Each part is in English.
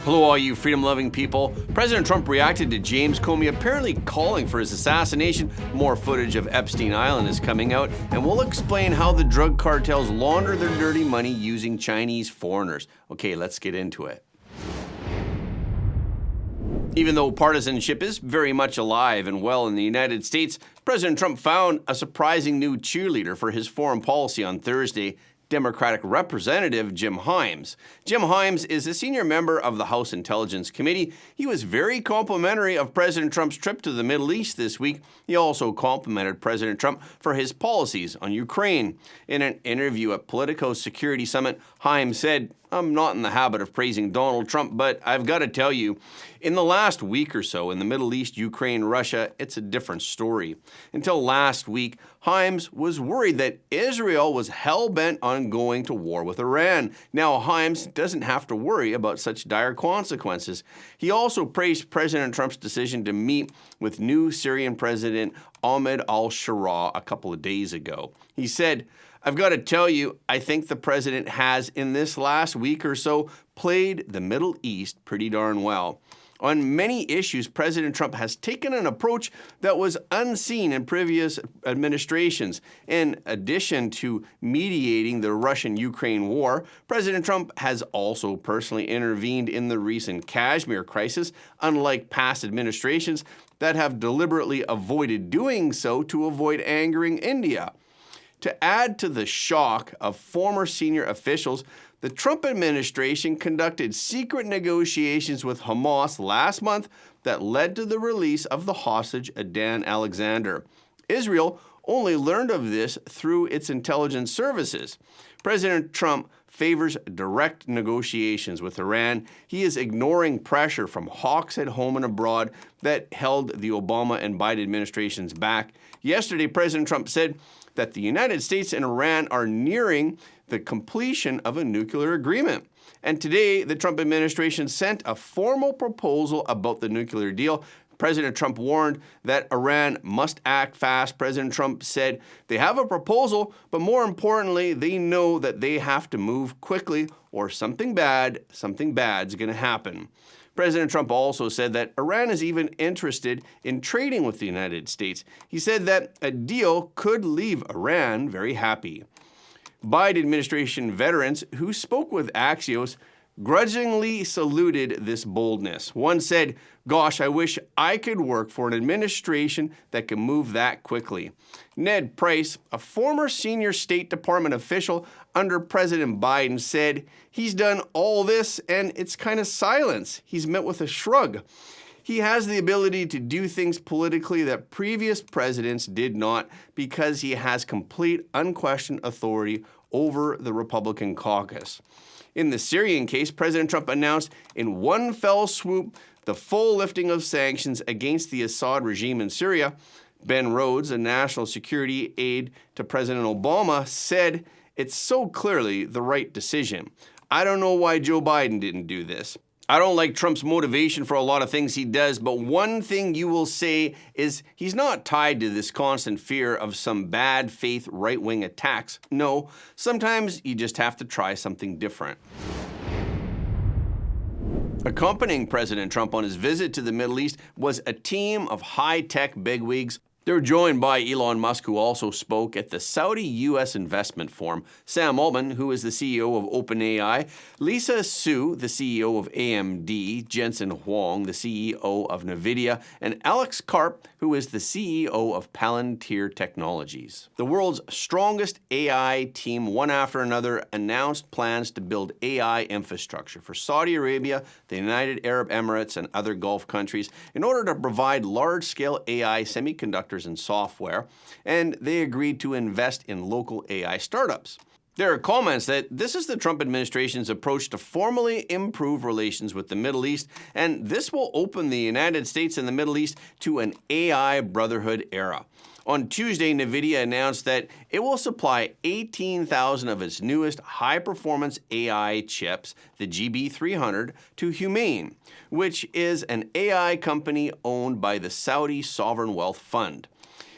Hello, all you freedom-loving people. President Trump reacted to James Comey apparently calling for his assassination. More footage of Epstein Island is coming out, and we'll explain how the drug cartels launder their dirty money using Chinese foreigners. Okay, let's get into it. Even though partisanship is very much alive and well in the United States, President Trump found a surprising new cheerleader for his foreign policy on Thursday, Democratic Representative Jim Himes. Jim Himes is a senior member of the House Intelligence Committee. He was very complimentary of President Trump's trip to the Middle East this week. He also complimented President Trump for his policies on Ukraine. In an interview at Politico's Security Summit, Himes said, "I'm not in the habit of praising Donald Trump, but I've got to tell you, in the last week or so in the Middle East, Ukraine, Russia, it's a different story." Until last week, Himes was worried that Israel was hell-bent on going to war with Iran. Now, Himes doesn't have to worry about such dire consequences. He also praised President Trump's decision to meet with new Syrian President Ahmed al-Shara a couple of days ago. He said, "I've got to tell you, I think the president has, in this last week or so, played the Middle East pretty darn well. On many issues, President Trump has taken an approach that was unseen in previous administrations. In addition to mediating the Russian-Ukraine war, President Trump has also personally intervened in the recent Kashmir crisis, unlike past administrations that have deliberately avoided doing so to avoid angering India." To add to the shock of former senior officials, the Trump administration conducted secret negotiations with Hamas last month that led to the release of the hostage Adan Alexander. Israel only learned of this through its intelligence services. President Trump favors direct negotiations with Iran. He is ignoring pressure from hawks at home and abroad that held the Obama and Biden administrations back. Yesterday, President Trump said that the United States and Iran are nearing the completion of a nuclear agreement. And today, the Trump administration sent a formal proposal about the nuclear deal. President Trump warned that Iran must act fast. President Trump said they have a proposal, but more importantly, they know that they have to move quickly or something bad's going to happen. President Trump also said that Iran is even interested in trading with the United States. He said that a deal could leave Iran very happy. Biden administration veterans who spoke with Axios grudgingly saluted this boldness. One said, "Gosh, I wish I could work for an administration that can move that quickly." Ned Price, a former senior State Department official under President Biden, said, "He's done all this and it's kind of silence. He's met with a shrug. He has the ability to do things politically that previous presidents did not because he has complete, unquestioned authority over the Republican caucus." In the Syrian case, President Trump announced in one fell swoop the full lifting of sanctions against the Assad regime in Syria. Ben Rhodes, a national security aide to President Obama, said, "It's so clearly the right decision. I don't know why Joe Biden didn't do this. I don't like Trump's motivation for a lot of things he does, but one thing you will say is he's not tied to this constant fear of some bad faith right-wing attacks. No, sometimes you just have to try something different." Accompanying President Trump on his visit to the Middle East was a team of high-tech bigwigs. They were joined by Elon Musk, who also spoke at the Saudi-U.S. Investment Forum, Sam Altman, who is the CEO of OpenAI, Lisa Su, the CEO of AMD, Jensen Huang, the CEO of NVIDIA, and Alex Karp, who is the CEO of Palantir Technologies. The world's strongest AI team, one after another, announced plans to build AI infrastructure for Saudi Arabia, the United Arab Emirates, and other Gulf countries in order to provide large-scale AI semiconductors and software, and they agreed to invest in local AI startups. There are comments that this is the Trump administration's approach to formally improve relations with the Middle East, and this will open the United States and the Middle East to an AI brotherhood era. On Tuesday, NVIDIA announced that it will supply 18,000 of its newest high-performance AI chips, the GB300, to Humane, which is an AI company owned by the Saudi Sovereign Wealth Fund.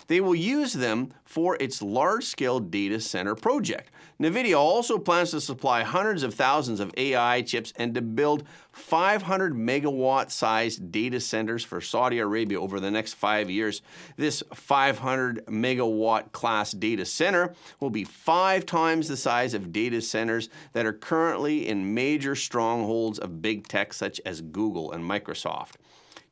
They will use them for its large-scale data center project. NVIDIA also plans to supply hundreds of thousands of AI chips and to build 500 megawatt-sized data centers for Saudi Arabia over the next 5 years. This 500 megawatt class data center will be 5 times the size of data centers that are currently in major strongholds of big tech such as Google and Microsoft.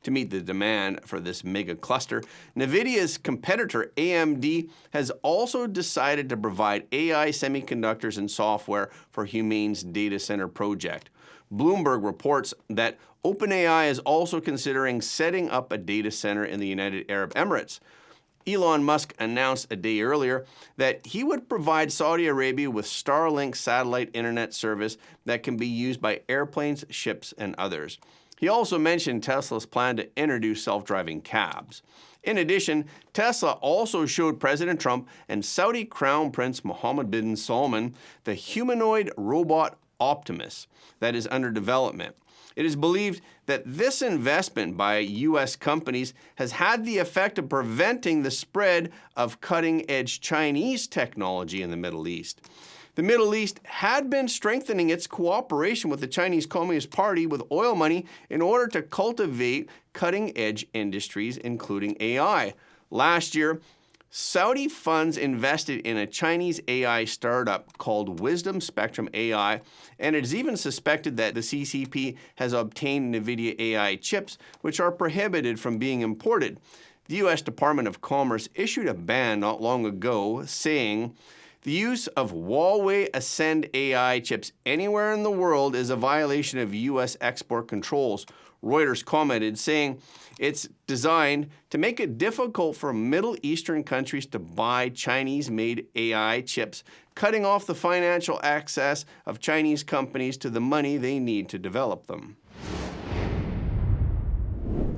To meet the demand for this mega cluster, NVIDIA's competitor AMD has also decided to provide AI semiconductors and software for Humane's data center project. Bloomberg reports that OpenAI is also considering setting up a data center in the United Arab Emirates. Elon Musk announced a day earlier that he would provide Saudi Arabia with Starlink satellite internet service that can be used by airplanes, ships, and others. He also mentioned Tesla's plan to introduce self-driving cabs. In addition, Tesla also showed President Trump and Saudi Crown Prince Mohammed bin Salman the humanoid robot Optimus that is under development. It is believed that this investment by U.S. companies has had the effect of preventing the spread of cutting-edge Chinese technology in the Middle East. The Middle East had been strengthening its cooperation with the Chinese Communist Party with oil money in order to cultivate cutting-edge industries, including AI. Last year, Saudi funds invested in a Chinese AI startup called Wisdom Spectrum AI, and it is even suspected that the CCP has obtained NVIDIA AI chips, which are prohibited from being imported. The U.S. Department of Commerce issued a ban not long ago saying, "The use of Huawei Ascend AI chips anywhere in the world is a violation of U.S. export controls." Reuters commented, saying it's designed to make it difficult for Middle Eastern countries to buy Chinese-made AI chips, cutting off the financial access of Chinese companies to the money they need to develop them.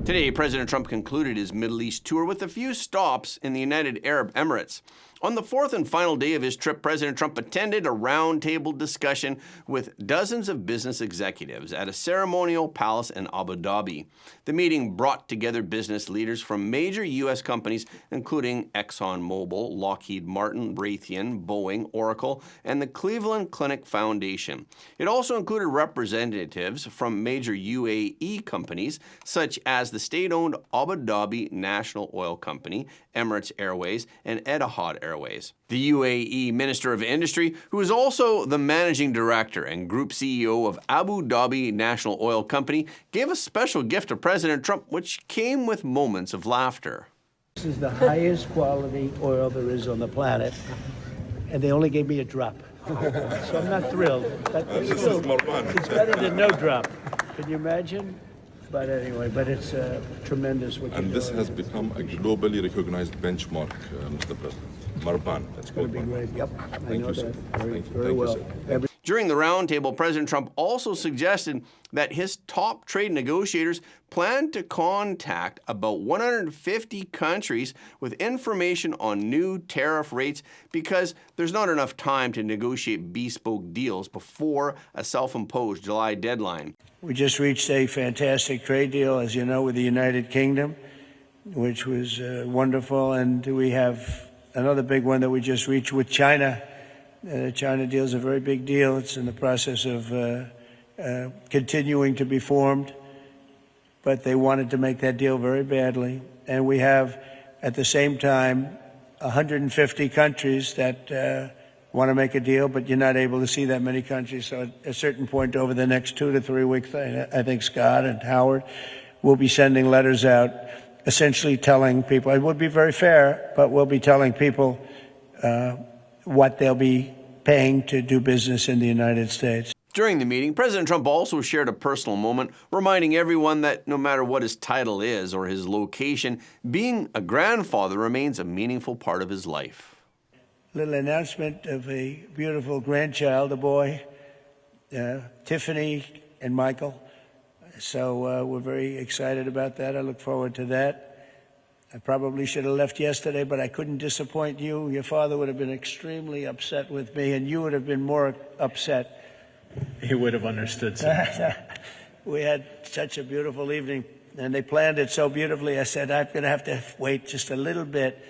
Today, President Trump concluded his Middle East tour with a few stops in the United Arab Emirates. On the fourth and final day of his trip, President Trump attended a roundtable discussion with dozens of business executives at a ceremonial palace in Abu Dhabi. The meeting brought together business leaders from major U.S. companies, including ExxonMobil, Lockheed Martin, Raytheon, Boeing, Oracle, and the Cleveland Clinic Foundation. It also included representatives from major UAE companies, such as the state-owned Abu Dhabi National Oil Company, Emirates Airways, and Etihad Airways. The UAE Minister of Industry, who is also the Managing Director and Group CEO of Abu Dhabi National Oil Company, gave a special gift to President Trump, which came with moments of laughter. This is the highest quality oil there is on the planet, and they only gave me a drop. So I'm not thrilled. But still, it's better than no drop. Can you imagine? But anyway, it's tremendous. And this has become a globally recognized benchmark, Mr. President. Marban, that's going to be great. Yep, I know that very well. During the roundtable, President Trump also suggested that his top trade negotiators plan to contact about 150 countries with information on new tariff rates because there's not enough time to negotiate bespoke deals before a self-imposed July deadline. We just reached a fantastic trade deal, as you know, with the United Kingdom, which was wonderful. And we have another big one that we just reached with China. The China deal is a very big deal. It's in the process of continuing to be formed. But they wanted to make that deal very badly. And we have, at the same time, 150 countries that want to make a deal, but you're not able to see that many countries. So at a certain point over the next 2 to 3 weeks, I think Scott and Howard will be sending letters out, essentially telling people, it would be very fair, but we'll be telling people what they'll be paying to do business in the United States. During the meeting, President Trump also shared a personal moment, reminding everyone that no matter what his title is or his location, being a grandfather remains a meaningful part of his life. Little announcement of a beautiful grandchild, a boy, Tiffany and Michael. So we're very excited about that. I look forward to that. I probably should have left yesterday, but I couldn't disappoint you. Your father would have been extremely upset with me, and you would have been more upset. He would have understood, sir. We had such a beautiful evening, and they planned it so beautifully. I said, I'm going to have to wait just a little bit.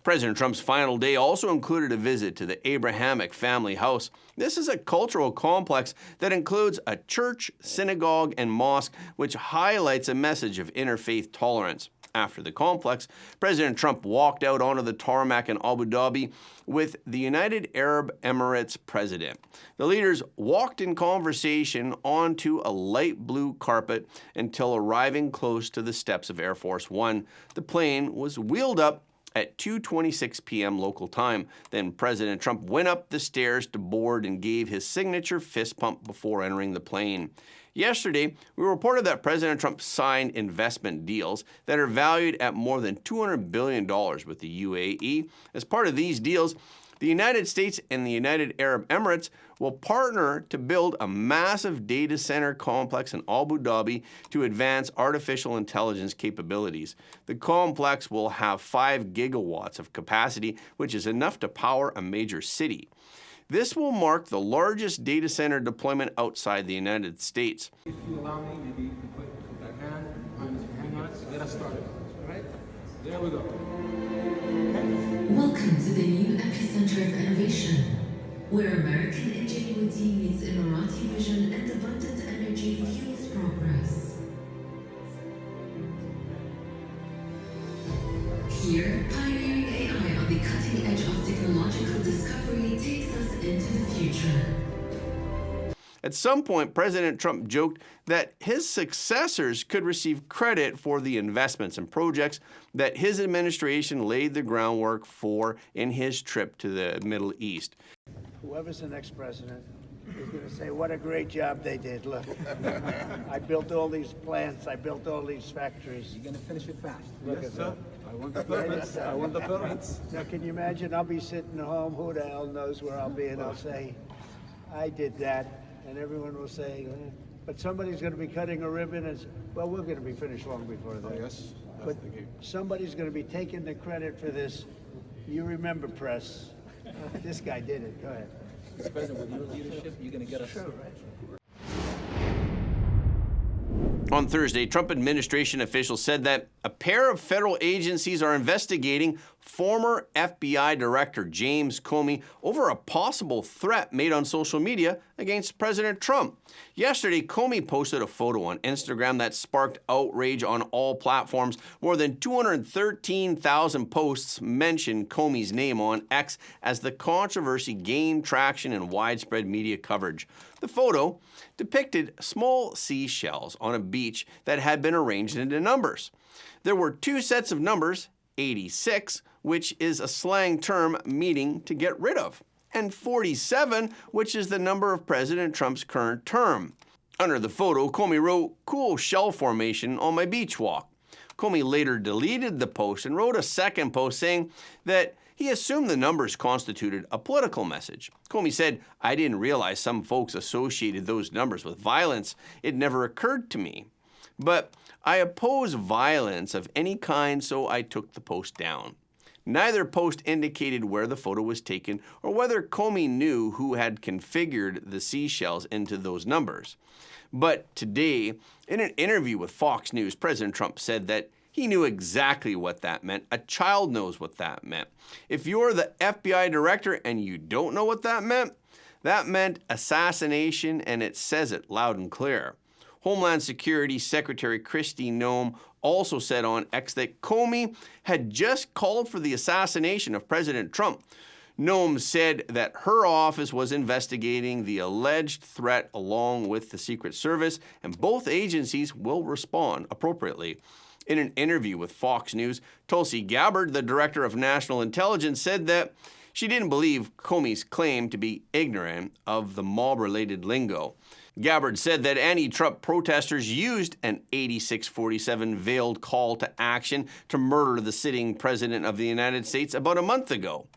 President Trump's final day also included a visit to the Abrahamic family house. This is a cultural complex that includes a church, synagogue, and mosque, which highlights a message of interfaith tolerance. After the complex, President Trump walked out onto the tarmac in Abu Dhabi with the United Arab Emirates president. The leaders walked in conversation onto a light blue carpet until arriving close to the steps of Air Force One. The plane was wheeled up at 2:26 p.m. local time. Then President Trump went up the stairs to board and gave his signature fist pump before entering the plane. Yesterday, we reported that President Trump signed investment deals that are valued at more than $200 billion with the UAE. As part of these deals, the United States and the United Arab Emirates will partner to build a massive data center complex in Abu Dhabi to advance artificial intelligence capabilities. The complex will have 5 gigawatts of capacity, which is enough to power a major city. This will mark the largest data center deployment outside the United States. If you allow me, maybe you can put that hand on us to get us started. All right? There we go. Welcome to the new epicenter of innovation, where American ingenuity meets Emirati vision and abundant energy fuels progress. Here, pioneering AI on the cutting edge of technological discovery takes us into the future. At some point, President Trump joked that his successors could receive credit for the investments and projects that his administration laid the groundwork for in his trip to the Middle East. Whoever's the next president is going to say, what a great job they did. Look, I built all these plants. I built all these factories. You're going to finish it fast. Look Yes, at sir. that. I want the permits. I want the permits. Now, can you imagine? I'll be sitting home. Who the hell knows where I'll be? And I'll say, I did that. And everyone will say, but somebody's going to be cutting a ribbon. And well, we're going to be finished long before that. Yes, that's But the game. somebody's going to be taking the credit for this. You remember, press. This guy did it. Go ahead. Mr. President, with your leadership, you're going to get us. Sure, right? On Thursday, Trump administration officials said that a pair of federal agencies are investigating former FBI Director James Comey over a possible threat made on social media against President Trump. Yesterday, Comey posted a photo on Instagram that sparked outrage on all platforms. More than 213,000 posts mentioned Comey's name on X as the controversy gained traction and widespread media coverage. The photo depicted small seashells on a beach that had been arranged into numbers. There were 2 sets of numbers, 86, which is a slang term meaning to get rid of, and 47, which is the number of President Trump's current term. Under the photo, Comey wrote, "Cool shell formation on my beach walk." Comey later deleted the post and wrote a second post saying that he assumed the numbers constituted a political message. Comey said, "I didn't realize some folks associated those numbers with violence. It never occurred to me. But I oppose violence of any kind, so I took the post down." Neither post indicated where the photo was taken or whether Comey knew who had configured the seashells into those numbers. But today, in an interview with Fox News, President Trump said that he knew exactly what that meant. A child knows what that meant. If you're the FBI director and you don't know what that meant assassination, and it says it loud and clear. Homeland Security Secretary Kristi Noem also said on X that Comey had just called for the assassination of President Trump. Noem said that her office was investigating the alleged threat along with the Secret Service, and both agencies will respond appropriately. In an interview with Fox News, Tulsi Gabbard, the director of national intelligence, said that she didn't believe Comey's claim to be ignorant of the mob-related lingo. Gabbard said that anti-Trump protesters used an 8647 veiled call to action to murder the sitting president of the United States about a month ago.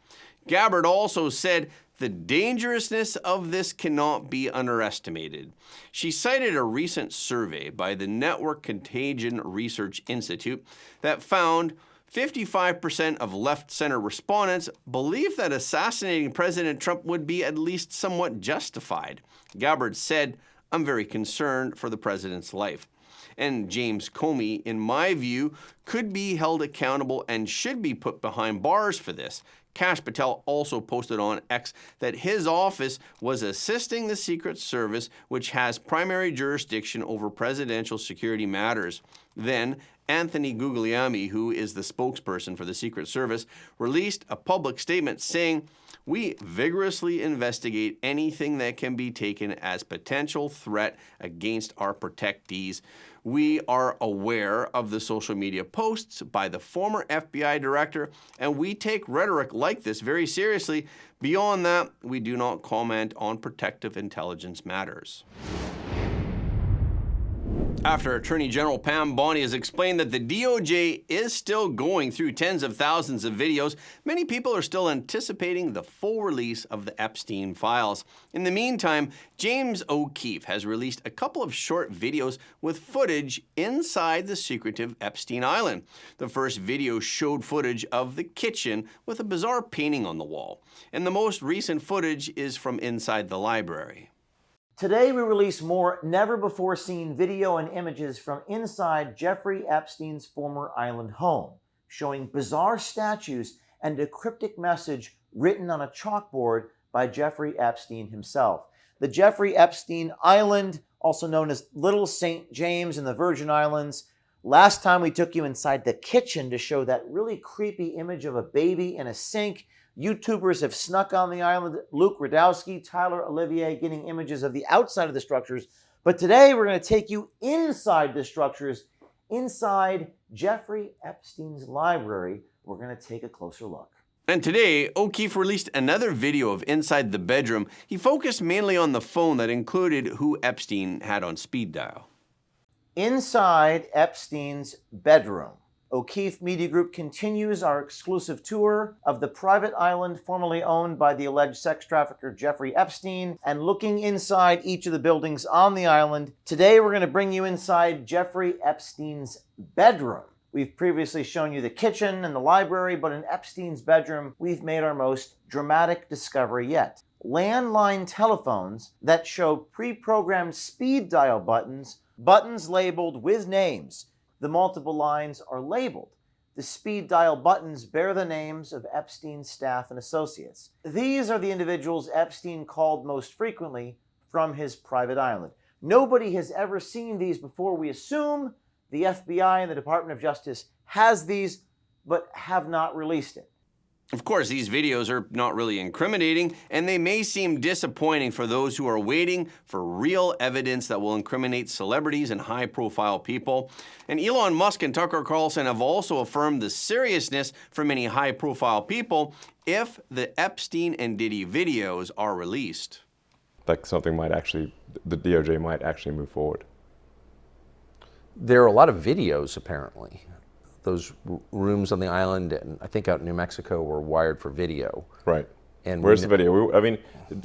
Gabbard also said the dangerousness of this cannot be underestimated. She cited a recent survey by the Network Contagion Research Institute that found 55% of left-center respondents believe that assassinating President Trump would be at least somewhat justified. Gabbard said, "I'm very concerned for the president's life." And James Comey, in my view, could be held accountable and should be put behind bars for this. Kash Patel also posted on X that his office was assisting the Secret Service, which has primary jurisdiction over presidential security matters. Then, Anthony Guglielmi, who is the spokesperson for the Secret Service, released a public statement saying, "We vigorously investigate anything that can be taken as potential threat against our protectees. We are aware of the social media posts by the former FBI director, and we take rhetoric like this very seriously. Beyond that, we do not comment on protective intelligence matters." After Attorney General Pam Bondi has explained that the DOJ is still going through tens of thousands of videos, many people are still anticipating the full release of the Epstein files. In the meantime, James O'Keefe has released a couple of short videos with footage inside the secretive Epstein Island. The first video showed footage of the kitchen with a bizarre painting on the wall, and the most recent footage is from inside the library. Today we release more never-before-seen video and images from inside Jeffrey Epstein's former island home, showing bizarre statues and a cryptic message written on a chalkboard by Jeffrey Epstein himself. The Jeffrey Epstein Island, also known as Little St. James in the Virgin Islands. Last time we took you inside the kitchen to show that really creepy image of a baby in a sink. YouTubers have snuck on the island, Luke Radowski, Tyler Olivier, getting images of the outside of the structures. But today we're going to take you inside the structures, inside Jeffrey Epstein's library. We're going to take a closer look. And today, O'Keefe released another video of inside the bedroom. He focused mainly on the phone that included who Epstein had on speed dial. Inside Epstein's bedroom. O'Keefe Media Group continues our exclusive tour of the private island formerly owned by the alleged sex trafficker Jeffrey Epstein, and looking inside each of the buildings on the island. Today we're going to bring you inside Jeffrey Epstein's bedroom. We've previously shown you the kitchen and the library, but in Epstein's bedroom, we've made our most dramatic discovery yet. Landline telephones that show pre-programmed speed dial buttons, buttons labeled with names. The multiple lines are labeled. The speed dial buttons bear the names of Epstein's staff and associates. These are the individuals Epstein called most frequently from his private island. Nobody has ever seen these before. We assume the FBI and the Department of Justice has these, but have not released it. Of course, these videos are not really incriminating, and they may seem disappointing for those who are waiting for real evidence that will incriminate celebrities and high-profile people. And Elon Musk and Tucker Carlson have also affirmed the seriousness for many high-profile people if the Epstein and Diddy videos are released. Like something might actually, the DOJ might actually move forward. There are a lot of videos, apparently. Those rooms on the island, and I think out in New Mexico, were wired for video. Right. And where's the video? I mean,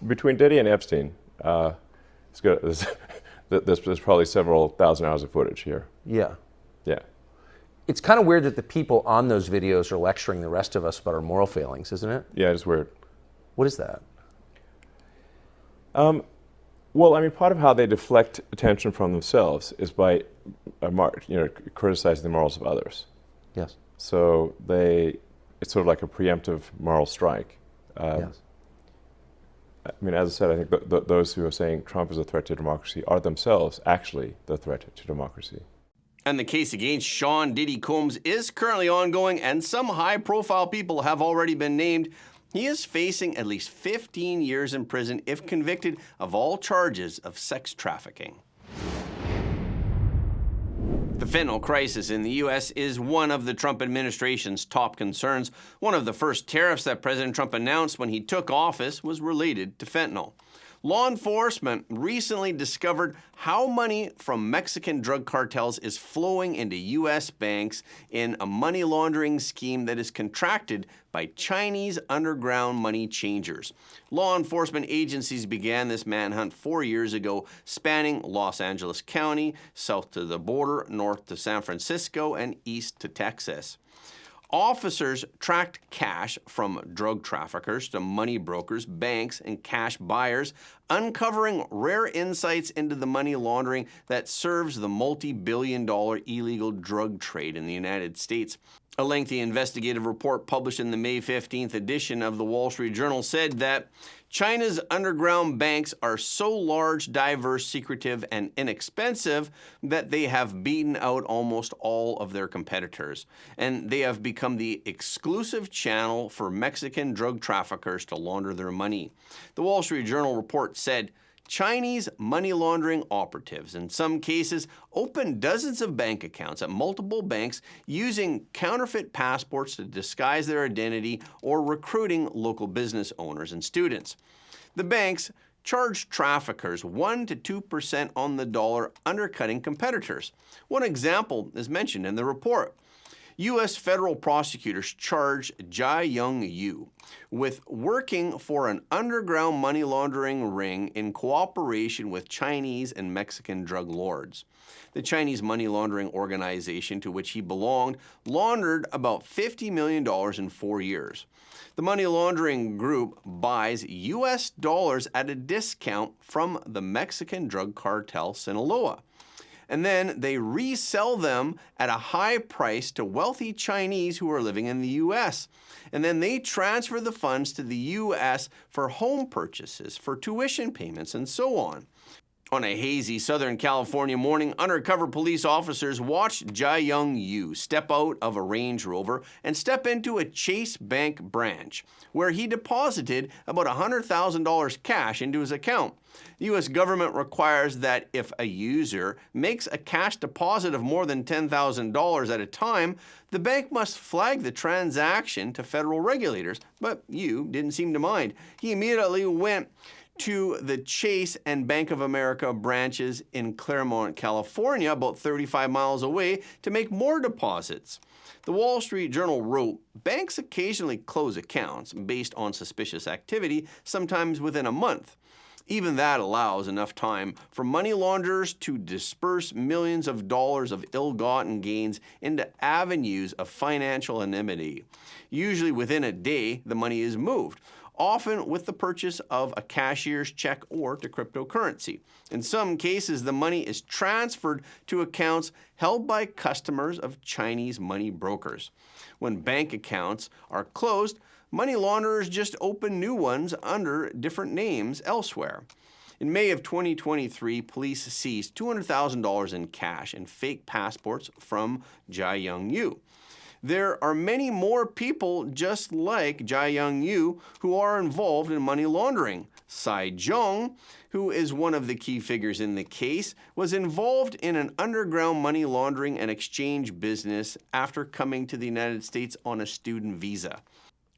between Diddy and Epstein, it's good. There's probably several thousand hours of footage here. Yeah. Yeah. It's kind of weird that the people on those videos are lecturing the rest of us about our moral failings, isn't it? Yeah, it's weird. What is that? Well, I mean, part of how they deflect attention from themselves is by, criticizing the morals of others. Yes. So it's sort of like a preemptive moral strike. Yes. I mean, as I said, I think those who are saying Trump is a threat to democracy are themselves actually the threat to democracy. And the case against Sean Diddy Combs is currently ongoing, and some high-profile people have already been named. He is facing at least 15 years in prison if convicted of all charges of sex trafficking. The fentanyl crisis in the U.S. is one of the Trump administration's top concerns. One of the first tariffs that President Trump announced when he took office was related to fentanyl. Law enforcement recently discovered how money from Mexican drug cartels is flowing into U.S. banks in a money laundering scheme that is contracted by Chinese underground money changers. Law enforcement agencies began this manhunt 4 years ago, spanning Los Angeles County, south to the border, north to San Francisco, and east to Texas. Officers tracked cash from drug traffickers to money brokers, banks, and cash buyers, uncovering rare insights into the money laundering that serves the multi-billion-dollar illegal drug trade in the United States. A lengthy investigative report published in the May 15th edition of the Wall Street Journal said that China's underground banks are so large, diverse, secretive, and inexpensive that they have beaten out almost all of their competitors, and they have become the exclusive channel for Mexican drug traffickers to launder their money. The Wall Street Journal report said, Chinese money laundering operatives, in some cases, opened dozens of bank accounts at multiple banks using counterfeit passports to disguise their identity or recruiting local business owners and students. The banks charged traffickers 1 to 2% on the dollar, undercutting competitors. One example is mentioned in the report. U.S. federal prosecutors charged Jiayong Yu with working for an underground money laundering ring in cooperation with Chinese and Mexican drug lords. The Chinese money laundering organization to which he belonged laundered about $50 million in 4 years. The money laundering group buys U.S. dollars at a discount from the Mexican drug cartel Sinaloa, and then they resell them at a high price to wealthy Chinese who are living in the U.S. And then they transfer the funds to the U.S. for home purchases, for tuition payments, and so on. On a hazy Southern California morning, undercover police officers watched Jiayong Yu step out of a Range Rover and step into a Chase Bank branch, where he deposited about $100,000 cash into his account. The U.S. government requires that if a user makes a cash deposit of more than $10,000 at a time, the bank must flag the transaction to federal regulators. But Yu didn't seem to mind. He immediately went to the Chase and Bank of America branches in Claremont, California, about 35 miles away, to make more deposits. The Wall Street Journal wrote, banks occasionally close accounts based on suspicious activity, sometimes within a month. Even that allows enough time for money launderers to disperse millions of dollars of ill-gotten gains into avenues of financial anonymity. Usually within a day, the money is moved, often with the purchase of a cashier's check or to cryptocurrency. In some cases, the money is transferred to accounts held by customers of Chinese money brokers. When bank accounts are closed, money launderers just open new ones under different names elsewhere. In May of 2023, police seized $200,000 in cash and fake passports from Jiayong Yu. There are many more people just like Jiayong Yu who are involved in money laundering. Sai Zhong, who is one of the key figures in the case, was involved in an underground money laundering and exchange business after coming to the United States on a student visa.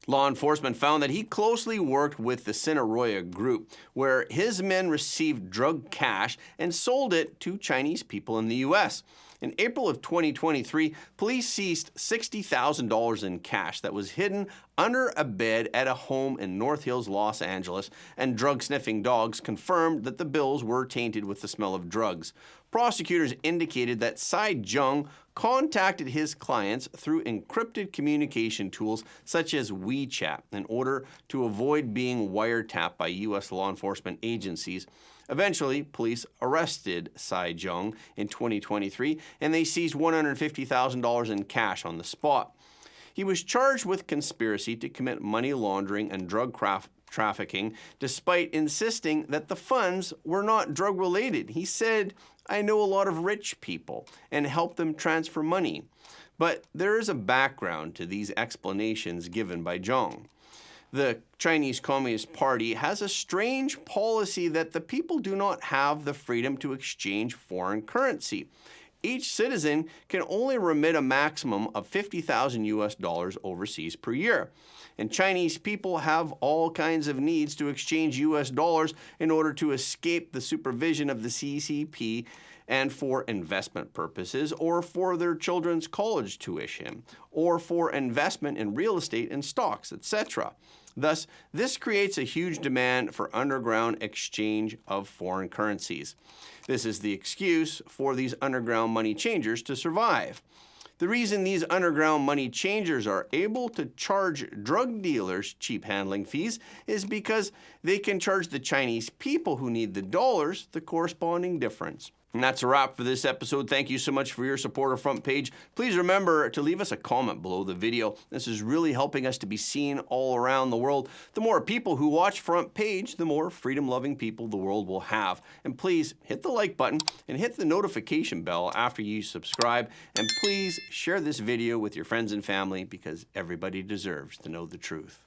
Law enforcement found that he closely worked with the Sinaloa group, where his men received drug cash and sold it to Chinese people in the U.S. In April of 2023, police seized $60,000 in cash that was hidden under a bed at a home in North Hills, Los Angeles, and drug-sniffing dogs confirmed that the bills were tainted with the smell of drugs. Prosecutors indicated that Sai Zhong contacted his clients through encrypted communication tools such as WeChat in order to avoid being wiretapped by U.S. law enforcement agencies. Eventually, police arrested Sai Zhong in 2023, and they seized $150,000 in cash on the spot. He was charged with conspiracy to commit money laundering and drug trafficking, despite insisting that the funds were not drug-related. He said, "I know a lot of rich people and help them transfer money." But there is a background to these explanations given by Zhong. The Chinese Communist Party has a strange policy that the people do not have the freedom to exchange foreign currency. Each citizen can only remit a maximum of $50,000 US overseas per year. And Chinese people have all kinds of needs to exchange US dollars in order to escape the supervision of the CCP and for investment purposes, or for their children's college tuition, or for investment in real estate and stocks, etc. Thus, this creates a huge demand for underground exchange of foreign currencies. This is the excuse for these underground money changers to survive. The reason these underground money changers are able to charge drug dealers cheap handling fees is because they can charge the Chinese people who need the dollars the corresponding difference. And that's a wrap for this episode. Thank you so much for your support of Front Page. Please remember to leave us a comment below the video. This is really helping us to be seen all around the world. The more people who watch Front Page, the more freedom-loving people the world will have. And please hit the like button and hit the notification bell after you subscribe. And please share this video with your friends and family because everybody deserves to know the truth.